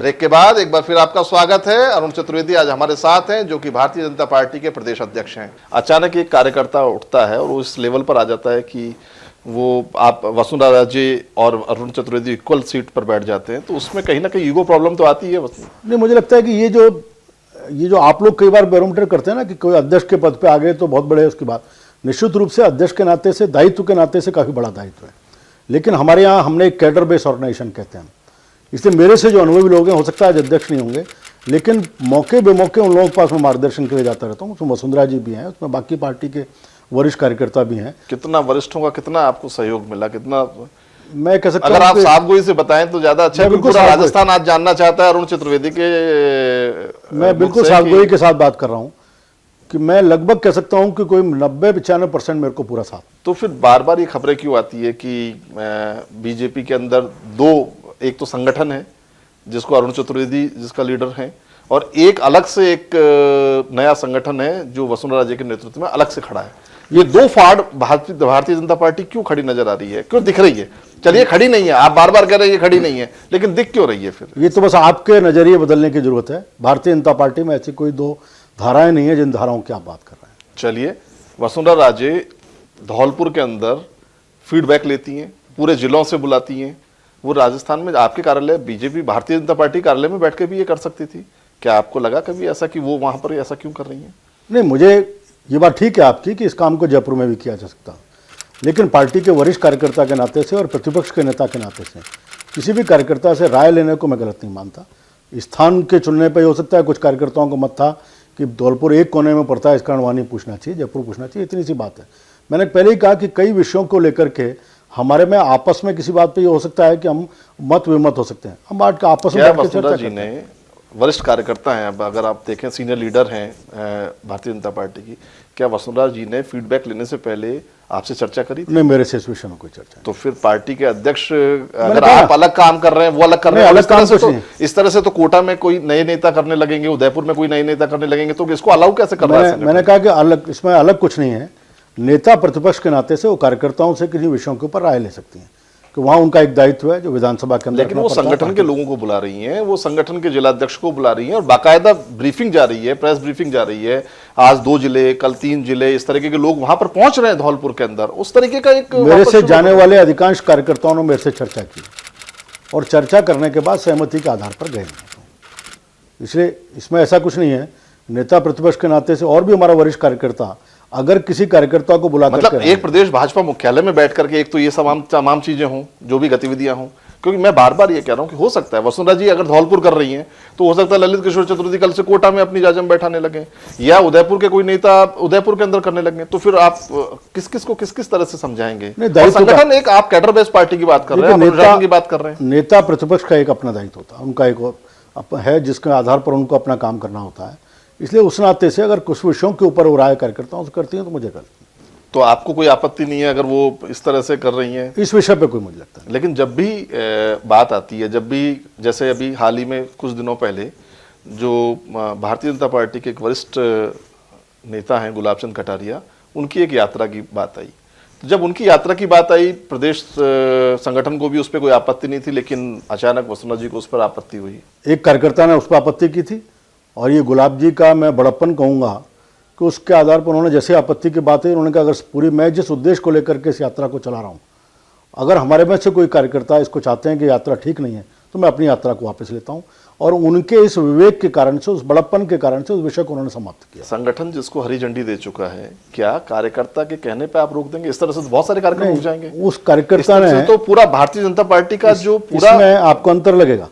Break के बाद एक बार फिर आपका स्वागत है। अरुण चतुर्वेदी आज हमारे साथ हैं, जो कि भारतीय जनता पार्टी के प्रदेश अध्यक्ष हैं। अचानक एक कार्यकर्ता उठता है और वो इस लेवल पर आ जाता है कि वो आप वसुंधरा राजे और अरुण चतुर्वेदी इक्वल सीट पर बैठ जाते हैं, तो उसमें कहीं ना कहीं ईगो प्रॉब्लम तो आती है। नहीं, मुझे लगता है कि ये जो आप लोग कई बार बैरोमीटर करते हैं ना कि कोई अध्यक्ष के पद पे आ गए तो बहुत बड़े है, उसकी बात निश्चित रूप से अध्यक्ष के नाते से, दायित्व के नाते से काफ़ी बड़ा दायित्व है। लेकिन हमारे यहाँ हमने एक कैडर बेस ऑर्गेनाइजेशन कहते हैं, इसलिए मेरे से जो अनुभवी लोग हैं, हो सकता है आज अध्यक्ष नहीं होंगे, लेकिन मौके बेमौके उन लोगों के पास मैं मार्गदर्शन के लिए जाता रहता हूँ। उसमें वसुंधरा जी भी हैं, उसमें बाकी पार्टी के वरिष्ठ कार्यकर्ता भी हैं। कितना वरिष्ठों का कितना आपको सहयोग मिला, कितना मैं कह सकता हूं, अगर आप साफगोई से बताएं तो ज्यादा अच्छा है। पूरा राजस्थान आज जानना चाहता है अरुण चतुर्वेदी के। मैं बिल्कुल साफगोई के साथ बात कर रहा हूं कि मैं लगभग कह सकता हूं कि कोई 90-95% मेरे को पूरा साथ। तो फिर बार बार ये खबरें क्यों आती है कि बीजेपी के अंदर दो, एक तो संगठन है जिसको अरुण चतुर्वेदी जिसका लीडर है, और एक अलग से एक नया संगठन है जो वसुंधरा राजे के नेतृत्व में अलग से खड़ा है। ये दो फाड़ भारतीय जनता पार्टी क्यों खड़ी नजर आ रही है, क्यों दिख रही है? चलिए खड़ी नहीं है, आप बार बार कह रहे हैं ये खड़ी नहीं है, लेकिन दिख क्यों रही है फिर? ये तो बस आपके नजरिए बदलने की जरूरत है। भारतीय जनता पार्टी में ऐसी कोई दो धाराएं नहीं है जिन धाराओं की आप बात कर रहे हैं। चलिए, वसुंधरा राजे धौलपुर के अंदर फीडबैक लेती हैं, पूरे जिलों से बुलाती हैं। वो राजस्थान में आपके कार्यालय, बीजेपी भारतीय जनता पार्टी कार्यालय में बैठ के भी ये कर सकती थी। क्या आपको लगा कभी ऐसा कि वो वहां पर ऐसा क्यों कर रही है? नहीं, मुझे ये बात ठीक है आपकी कि इस काम को जयपुर में भी किया जा सकता, लेकिन पार्टी के वरिष्ठ कार्यकर्ता के नाते से और प्रतिपक्ष के नेता के नाते से किसी भी कार्यकर्ता से राय लेने को मैं गलत नहीं मानता। स्थान के चुनने पर हो सकता है कुछ कार्यकर्ताओं को मत था कि धौलपुर एक कोने में पड़ता है, इस कारण वहाँ नहीं पूछना चाहिए, जयपुर पूछना चाहिए, इतनी सी बात है। मैंने पहले ही कहा कि कई विषयों को लेकर के हमारे में आपस में किसी बात पे ये हो सकता है कि हम मत विमत हो सकते हैं। हम आपस में वसुंधरा जी ने वरिष्ठ कार्यकर्ता हैं, अब अगर आप देखें सीनियर लीडर हैं भारतीय जनता पार्टी की, क्या वसुंधरा जी ने फीडबैक लेने से पहले आपसे चर्चा करी थी? नहीं, मेरे से इस विषय में कोई चर्चा। तो फिर पार्टी के अध्यक्ष अगर आप अलग काम कर रहे हैं, वो अलग कर रहे हैं, इस तरह से तो कोटा में कोई नए नेता करने लगेंगे, उदयपुर में कोई नए नेता करने लगेंगे, तो इसको अलाउ कैसे कर रहा है? मैंने कहा कि अलग, इसमें अलग कुछ नहीं है। नेता प्रतिपक्ष के नाते से वो कार्यकर्ताओं से किसी विषयों के ऊपर राय ले सकती हैं कि वहाँ उनका एक दायित्व है जो विधानसभा के अंदर। लेकिन वो संगठन के लोगों को बुला रही हैं, वो संगठन के जिलाध्यक्ष को बुला रही हैं और बाकायदा ब्रीफिंग जा रही है, प्रेस ब्रीफिंग जा रही है। आज 2 जिले, कल 3 जिले, इस तरीके के लोग वहां पर पहुंच रहे हैं धौलपुर के अंदर। उस तरीके का एक मेरे से जाने वाले अधिकांश कार्यकर्ताओं ने मेरे से चर्चा की और चर्चा करने के बाद सहमति के आधार पर गए। इसलिए इसमें ऐसा कुछ नहीं है। नेता प्रतिपक्ष के नाते से और भी हमारा वरिष्ठ कार्यकर्ता अगर किसी कार्यकर्ता को बुला मतलब एक प्रदेश भाजपा मुख्यालय में बैठ करके एक तो ये तमाम चीजें हों, जो भी गतिविधियां हों, क्योंकि मैं बार बार ये कह रहा हूं कि हो सकता है वसुंधरा जी अगर धौलपुर कर रही हैं तो हो सकता है ललित किशोर चतुर्वेदी कल से कोटा में अपनी जाजम बैठाने लगे, या उदयपुर के कोई नेता उदयपुर के अंदर करने लगे। तो फिर आप किस किस तरह से समझाएंगे? संगठन एक, आप कैडर बेस्ड पार्टी की बात कर रहे हैं, नेता की बात कर रहे हैं। नेता प्रतिपक्ष का एक अपना दायित्व होता है, उनका एक है जिसके आधार पर उनको अपना काम करना होता है। इसलिए उस नाते से अगर कुछ विषयों के ऊपर वो राय कार्यकर्ताओं से करती हैं तो मुझे गलत। तो आपको कोई आपत्ति नहीं है अगर वो इस तरह से कर रही हैं? इस विषय पे कोई मुझे लगता है। लेकिन जब भी बात आती है, जब भी, जैसे अभी हाल ही में कुछ दिनों पहले जो भारतीय जनता पार्टी के एक वरिष्ठ नेता हैं गुलाब चंद कटारिया, उनकी एक यात्रा की बात आई। तो जब उनकी यात्रा की बात आई, प्रदेश संगठन को भी उस पर कोई आपत्ति नहीं थी, लेकिन अचानक वसुंधरा जी को उस पर आपत्ति हुई। एक कार्यकर्ता ने उस पर आपत्ति की थी और ये गुलाब जी का मैं बड़प्पन कहूँगा कि उसके आधार पर उन्होंने जैसे आपत्ति की बात है, उन्होंने कहा अगर पूरी मैं जिस उद्देश्य को लेकर के इस यात्रा को चला रहा हूँ, अगर हमारे में से कोई कार्यकर्ता इसको चाहते हैं कि यात्रा ठीक नहीं है तो मैं अपनी यात्रा को वापस लेता हूँ। और उनके इस विवेक के कारण से, उस बड़प्पन के कारण से उस विषय को उन्होंने समाप्त किया। संगठन जिसको हरी झंडी दे चुका है, क्या कार्यकर्ता के कहने पर आप रोक देंगे? इस तरह से बहुत सारे कार्यक्रम रुक जाएंगे। उस कार्यकर्ता ने तो पूरा भारतीय जनता पार्टी का जो पूरा, इसमें आपको अंतर लगेगा,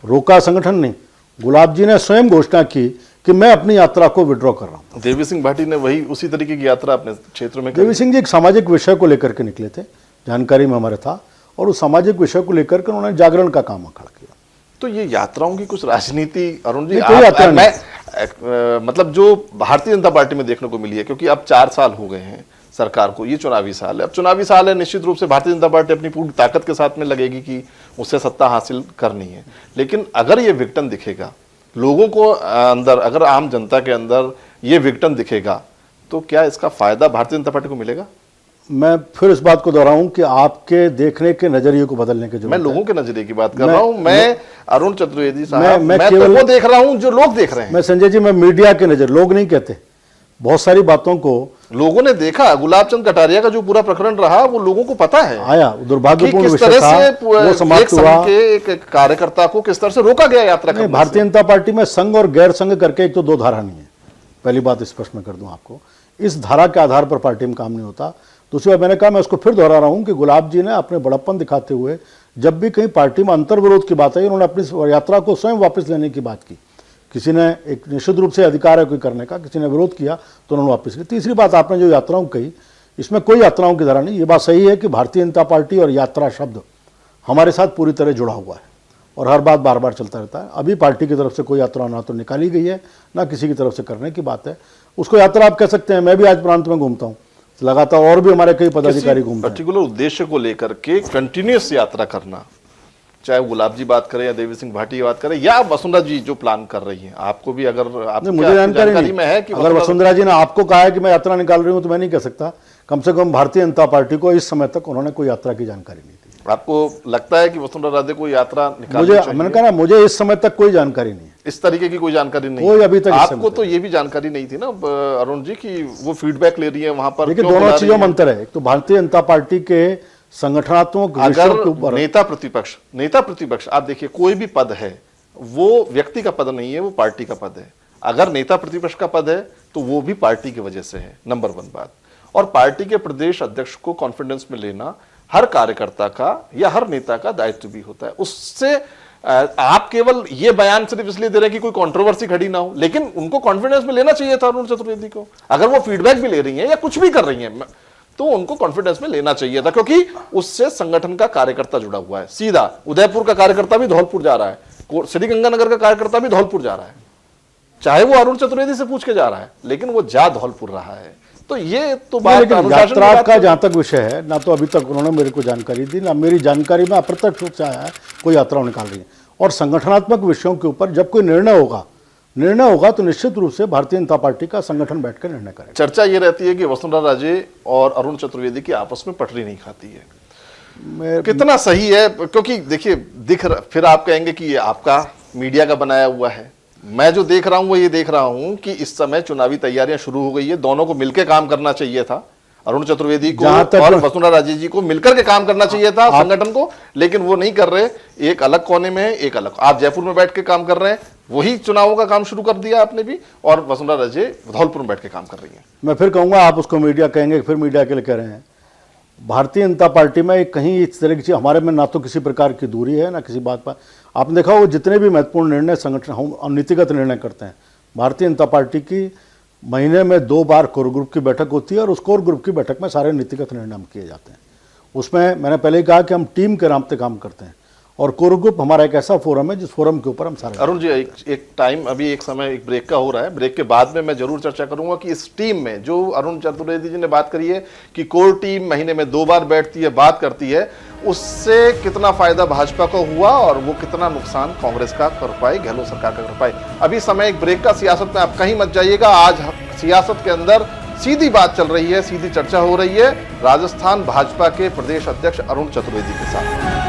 रोका संगठन नहीं, गुलाब जी ने स्वयं घोषणा की कि मैं अपनी यात्रा को विड्रॉ कर रहा हूं। देवी सिंह भाटी ने वही उसी तरीके की यात्रा अपने क्षेत्र में। देवी सिंह जी एक सामाजिक विषय को लेकर के निकले थे, जानकारी में हमारे था, और उस सामाजिक विषय को लेकर के उन्होंने जागरण का काम खड़ा किया। तो ये यात्राओं की कुछ राजनीति अरुण जी मतलब जो भारतीय जनता पार्टी में देखने को मिली है, क्योंकि अब 4 साल हो गए हैं सरकार को, ये चुनावी साल है। अब चुनावी साल है, निश्चित रूप से भारतीय जनता पार्टी अपनी पूरी ताकत के साथ में लगेगी कि उससे सत्ता हासिल करनी है। लेकिन अगर ये विघटन दिखेगा लोगों को अंदर, अगर आम जनता के अंदर ये विघटन दिखेगा, तो क्या इसका फायदा भारतीय जनता पार्टी को मिलेगा? मैं फिर इस बात को दोहराऊं कि आपके देखने के नजरिए को बदलने की मैं जरूरत है। लोगों के नजरिए की बात कर रहा हूं। मैं अरुण चतुर्वेदी साहब, मैं मैं तो केवल- वो देख रहा हूं जो लोग देख रहे हैं। मैं संजय जी, मैं मीडिया के नजर, लोग नहीं कहते, बहुत सारी बातों को लोगों ने देखा। गुलाब चंद कटारिया का जो पूरा प्रकरण रहा वो लोगों को पता है आया, कि दुर्भाग्यपूर्ण किस विषय तरह था, से वो एक समाप्त संघ हुआ। के एक कार्यकर्ता को किस तरह से रोका गया यात्रा करने से। भारतीय जनता पार्टी में संघ और गैर संघ करके एक तो दो धारा नहीं है, पहली बात स्पष्ट मैं कर दूं आपको। इस धारा के आधार पर पार्टी में काम नहीं होता। दूसरी बात मैंने कहा, मैं उसको फिर दोहरा रहा हूं कि गुलाब जी ने अपने बड़प्पन दिखाते हुए जब भी कहीं पार्टी में अंतर्विरोध की बात आई, उन्होंने अपनी यात्रा को स्वयं वापस लेने की बात की। किसी ने एक निश्चित रूप से अधिकार है कोई करने का, किसी ने विरोध किया तो उन्होंने वापस की। तीसरी बात, आपने जो यात्राओं कही, इसमें कोई यात्राओं की धारा नहीं। ये बात सही है कि भारतीय जनता पार्टी और यात्रा शब्द हमारे साथ पूरी तरह जुड़ा हुआ है और हर बात बार बार चलता रहता है। अभी पार्टी की तरफ से कोई यात्रा ना तो निकाली गई है, ना किसी की तरफ से करने की बात है। उसको यात्रा आप कह सकते हैं। मैं भी आज प्रांत में घूमता हूँ लगातार, और भी हमारे कई पदाधिकारी घूमते हैं। पर्टिकुलर उद्देश्य को लेकर के कंटिन्यूअस यात्रा करना, चाहे गुलाब जी बात करें या देवी सिंह भाटी बात करें या वसुंधरा जी जो प्लान कर रही हैं, आपको भी अगर मुझे जानकारी में है कि अगर वसुंधरा जी ने आपको कहा है कि मैं यात्रा निकाल रही हूं तो मैं नहीं कह सकता। कम से कम भारतीय जनता पार्टी को इस समय तक उन्होंने कोई यात्रा की जानकारी नहीं दी। आपको लगता है कि वसुंधरा राजे को यात्रा निकालनी मुझे, चाहिए? मैंने कहा ना, मुझे इस समय तक कोई जानकारी नहीं है, इस तरीके की कोई जानकारी नहीं कोई है। अभी तक इस आपको समय तो ये भी जानकारी नहीं थी ना अरुण जी की वो फीडबैक ले रही है वहां पर, लेकिन क्यों दोनों बुला चीजों रही में है? अंतर है। एक तो भारतीय जनता पार्टी के संगठनात्मक विषयों के अगर ऊपर, नेता प्रतिपक्ष आप देखिए, कोई भी पद है वो व्यक्ति का पद नहीं है, वो पार्टी का पद है। अगर नेता प्रतिपक्ष का पद है तो वो भी पार्टी की वजह से है, नंबर 1 बात। और पार्टी के प्रदेश अध्यक्ष को कॉन्फिडेंस में लेना हर कार्यकर्ता का या हर नेता का दायित्व भी होता है। उससे आप केवल ये बयान सिर्फ इसलिए दे रहे हैं कि कोई कंट्रोवर्सी खड़ी ना हो, लेकिन उनको कॉन्फिडेंस में लेना चाहिए था अरुण चतुर्वेदी को। अगर वो फीडबैक भी ले रही हैं या कुछ भी कर रही हैं तो उनको कॉन्फिडेंस में लेना चाहिए था, क्योंकि उससे संगठन का कार्यकर्ता जुड़ा हुआ है। सीधा उदयपुर का कार्यकर्ता भी धौलपुर जा रहा है, श्री गंगानगर का कार्यकर्ता भी धौलपुर जा रहा है, चाहे वो अरुण चतुर्वेदी से पूछ के जा रहा है, लेकिन वो जा धौलपुर रहा है। तो ये तो बात यात्रा का जहां तक विषय है, ना तो अभी तक उन्होंने मेरे को जानकारी दी, ना मेरी जानकारी में अप्रत्यक्ष रूप से आया है कोई यात्रा निकाल रही है। और संगठनात्मक विषयों के ऊपर जब कोई निर्णय होगा तो निश्चित रूप से भारतीय जनता पार्टी का संगठन बैठकर निर्णय करेगा। चर्चा ये रहती है कि वसुंधरा राजे और अरुण चतुर्वेदी की आपस में पटरी नहीं खाती है। कितना सही है? क्योंकि देखिए फिर आप कहेंगे कि ये आपका मीडिया का बनाया हुआ है। मैं जो देख रहा हूं वो ये देख रहा हूं कि इस समय चुनावी तैयारियां शुरू हो गई है, दोनों को मिलकर काम करना चाहिए था। अरुण चतुर्वेदी को और वसुंधरा राजे जी को मिलकर के काम करना चाहिए था संगठन को, लेकिन वो नहीं कर रहे। एक अलग कोने में है, एक अलग। आप जयपुर में बैठ के काम कर रहे हैं, वही चुनावों का काम शुरू कर दिया आपने भी, और वसुंधरा राजे धौलपुर में बैठ के काम कर रही है। मैं फिर कहूंगा, आप उसको मीडिया कहेंगे, फिर मीडिया के लिए कह रहे हैं। भारतीय जनता पार्टी में कहीं इस तरह की चीज, हमारे में ना तो किसी प्रकार की दूरी है ना किसी बात पर। आपने देखा वो जितने भी महत्वपूर्ण निर्णय संगठन हम नीतिगत निर्णय करते हैं, भारतीय जनता पार्टी की महीने में 2 बार कोर ग्रुप की बैठक होती है और उस कोर ग्रुप की बैठक में सारे नीतिगत निर्णय हम किए जाते हैं। उसमें मैंने पहले ही कहा कि हम टीम के नाम से काम करते हैं और कोर ग्रुप हमारा एक ऐसा फोरम है जिस फोरम के ऊपर हम सारे। अरुण जी, एक टाइम अभी एक समय एक ब्रेक का हो रहा है, ब्रेक के बाद में मैं जरूर चर्चा करूंगा कि इस टीम में जो अरुण चतुर्वेदी जी ने बात करी है कि कोर टीम महीने में 2 बार बैठती है, बात करती है, उससे कितना फायदा भाजपा को हुआ और वो कितना नुकसान कांग्रेस का कर पाए, गहलोत सरकार का कर पाए। अभी समय एक ब्रेक का। सियासत में आप कहीं मत जाइएगा। आज सियासत के अंदर सीधी बात चल रही है, सीधी चर्चा हो रही है राजस्थान भाजपा के प्रदेश अध्यक्ष अरुण चतुर्वेदी के साथ।